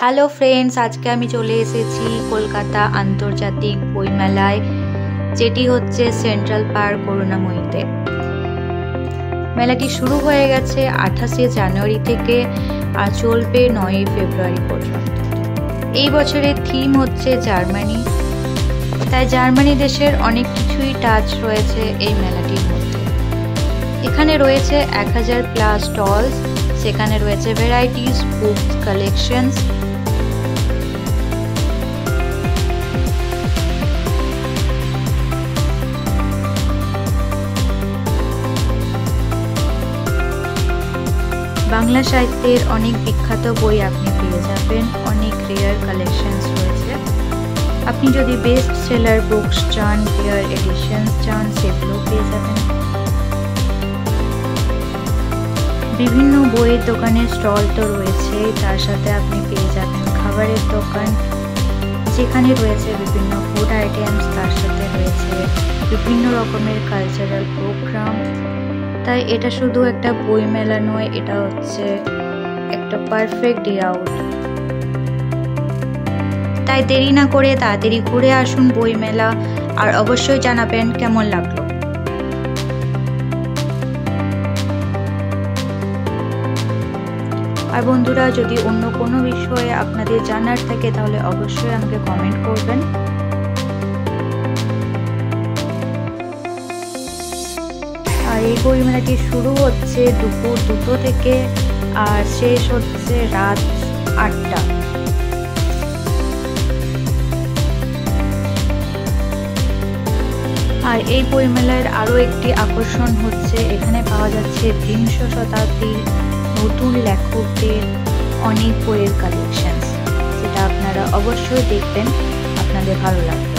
Hello friends, আজকে আমি চলে এসেছি কলকাতা আন্তর্জাতিক বইমেলায়, যেটি হচ্ছে সেন্ট্রাল পার্ক করুণাময়ীতে। মেলাটি শুরু হয়ে গেছে 28শে জানুয়ারি থেকে আর চলবে 9ই ফেব্রুয়ারি পর্যন্ত। এই বছরের থিম হচ্ছে জার্মানি, তাই জার্মানি দেশের অনেক কিছুই টাচ রয়েছে এই মেলাটির মধ্যে। এখানে রয়েছে 1000+ স্টলস, সেখানে রয়েছে ভ্যারাইটিস বুকস কালেকশনস। বাংলা সাহিত্যের অনেক বিখ্যাত বই আপনি পেয়ে যাবেন, অনেক রেয়ার কালেকশনস রয়েছে। আপনি যদি বেস্ট সেলার বুকস চান, রেয়ার এডিশনস চান, সেগুলো পেয়ে যাবেন। বিভিন্ন বইয়ের দোকানের স্টল তো রয়েছে, তার সাথে আপনি পেয়ে যাবেন খাবারের দোকান, যেখানে রয়েছে বিভিন্ন ফুড আইটেমস, তার সাথে রয়েছে বিভিন্ন রকমের কালচারাল প্রোগ্রাম। তাই এটা শুধু একটা বই মেলা নয়, এটা হচ্ছে একটা পারফেক্ট ডে আউট। তাই দেরি না করে তাড়াতাড়ি ঘুরে আসুন বই মেলা, আর অবশ্যই জানাবেন কেমন লাগলো। আর বন্ধুরা, যদি অন্য কোনো বিষয়ে আপনাদের জানার থাকে তাহলে অবশ্যই আমাকে কমেন্ট করবেন। আর এই বই মেলাটি শুরু হচ্ছে দুপুর 2টো থেকে আর শেষ হচ্ছে রাত 8টা। আর এই বইমেলার আরও একটি আকর্ষণ হচ্ছে এখানে পাওয়া যাচ্ছে বিংশ শতাব্দীর নতুন লেখকদের অনেক বইয়ের কালেকশনস, যেটা আপনারা অবশ্যই দেখবেন, আপনাদের ভালো লাগবে।